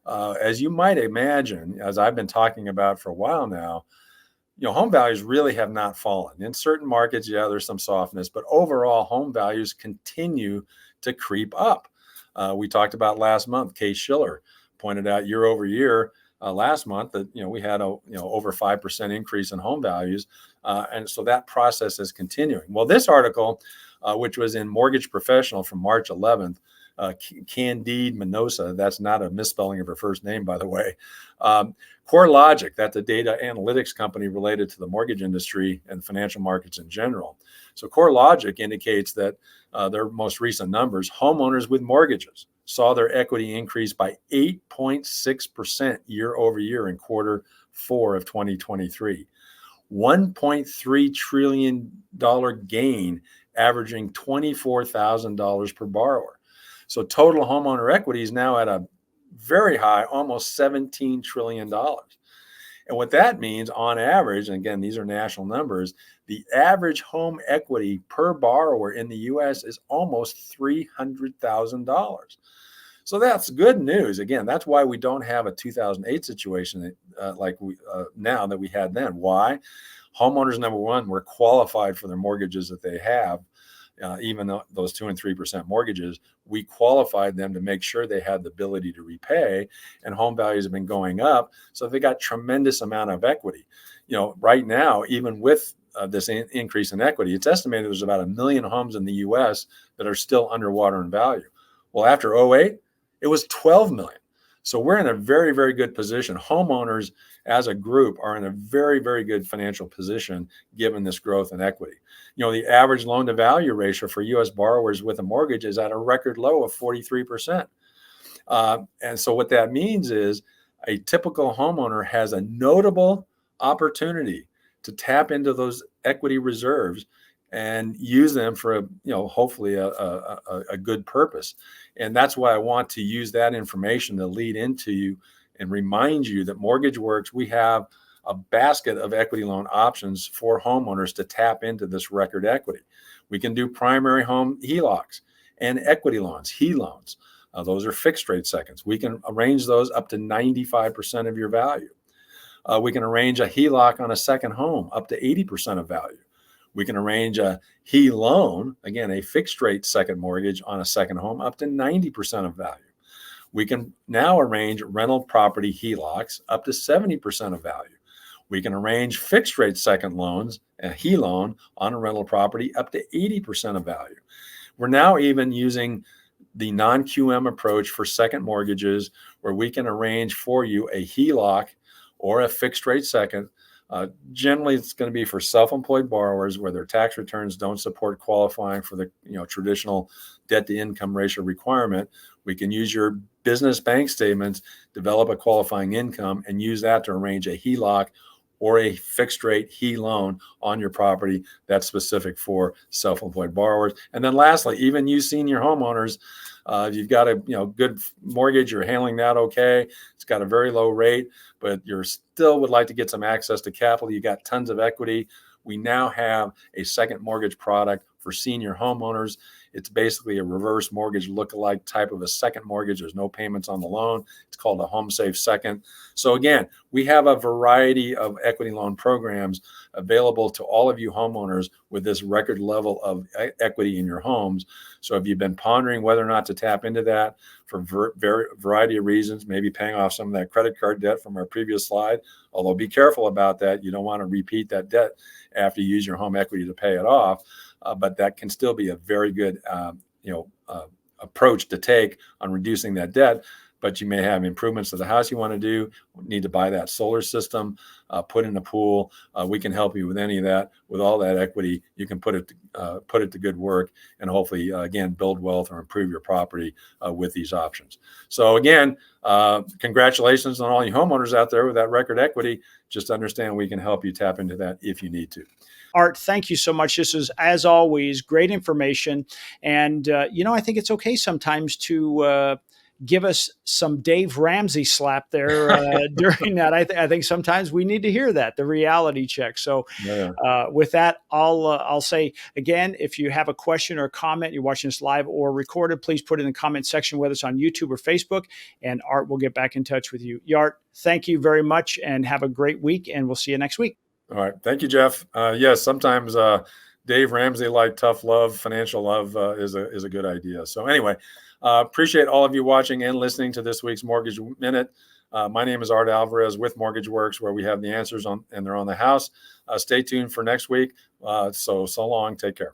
As you might imagine, as I've been talking about for a while now, home values really have not fallen. In certain markets, yeah, there's some softness, but overall, home values continue to creep up. We talked about last month, Kay Schiller pointed out year over year last month that we had a over 5% increase in home values, and so that process is continuing. Well, this article, which was in Mortgage Professional from March 11th, Candide Minosa, that's not a misspelling of her first name, by the way. CoreLogic, that's a data analytics company related to the mortgage industry and financial markets in general. So CoreLogic indicates that their most recent numbers, homeowners with mortgages saw their equity increase by 8.6% year over year in quarter 4 of 2023. $1.3 trillion gain, averaging $24,000 per borrower. So total homeowner equity is now at a very high, almost $17 trillion. And what that means on average, and again, these are national numbers, the average home equity per borrower in the U.S. is almost $300,000. So that's good news. Again, that's why we don't have a 2008 situation like we now that we had then. Why? Homeowners, number one, were qualified for their mortgages that they have. Even though those 2 and 3% mortgages, we qualified them to make sure they had the ability to repay, and home values have been going up. So they got tremendous amount of equity. Right now, even with this increase in equity, it's estimated there's about 1 million homes in the U.S. that are still underwater in value. Well, after 2008, it was 12 million. So we're in a very, very good position. Homeowners as a group are in a very, very good financial position given this growth in equity. The average loan to value ratio for U.S. borrowers with a mortgage is at a record low of 43%. And so what that means is a typical homeowner has a notable opportunity to tap into those equity reserves and use them for hopefully a good purpose. And that's why I want to use that information to lead into you and remind you that MortgageWorks, we have a basket of equity loan options for homeowners to tap into this record equity. We can do primary home HELOCs and equity loans, HE loans. Those are fixed rate seconds. We can arrange those up to 95% of your value. We can arrange a HELOC on a second home up to 80% of value. We can arrange a HE loan, again, a fixed rate second mortgage on a second home up to 90% of value. We can now arrange rental property HELOCs up to 70% of value. We can arrange fixed rate second loans, a HE loan on a rental property up to 80% of value. We're now even using the non-QM approach for second mortgages where we can arrange for you a HELOC or a fixed rate second. Generally, it's going to be for self-employed borrowers where their tax returns don't support qualifying for the traditional debt to income ratio requirement. We can use your business bank statements, develop a qualifying income, and use that to arrange a HELOC or a fixed rate HE loan on your property that's specific for self-employed borrowers. And then lastly, even you senior homeowners, you've got a good mortgage, you're handling that okay. It's got a very low rate, but you're still would like to get some access to capital. You got tons of equity. We now have a second mortgage product for senior homeowners. It's basically a reverse mortgage lookalike type of a second mortgage. There's no payments on the loan. It's called a Home Safe Second. So again, we have a variety of equity loan programs available to all of you homeowners with this record level of equity in your homes. So if you've been pondering whether or not to tap into that for variety of reasons, maybe paying off some of that credit card debt from our previous slide, although be careful about that. You don't want to repeat that debt after you use your home equity to pay it off. But that can still be a very good, approach to take on reducing that debt. But you may have improvements to the house you want to do, need to buy that solar system, put in a pool. We can help you with any of that. With all that equity, you can put it to good work and hopefully, again, build wealth or improve your property with these options. So again, congratulations on all you homeowners out there with that record equity. Just understand we can help you tap into that if you need to. Art, thank you so much. This is, as always, great information. And, I think it's okay sometimes to give us some Dave Ramsey slap there during that. I think sometimes we need to hear that, the reality check. So Yeah. with that, I'll say again, if you have a question or a comment, you're watching this live or recorded, please put it in the comment section, whether it's on YouTube or Facebook, and Art will get back in touch with you. Art, thank you very much and have a great week, and we'll see you next week. All right. Thank you, Jeff. Yes, sometimes Dave Ramsey like tough love, financial love is a good idea. So anyway, appreciate all of you watching and listening to this week's Mortgage Minute. My name is Art Alvarez with MortgageWorks, where we have the answers on, and they're on the house. Stay tuned for next week. So long. Take care.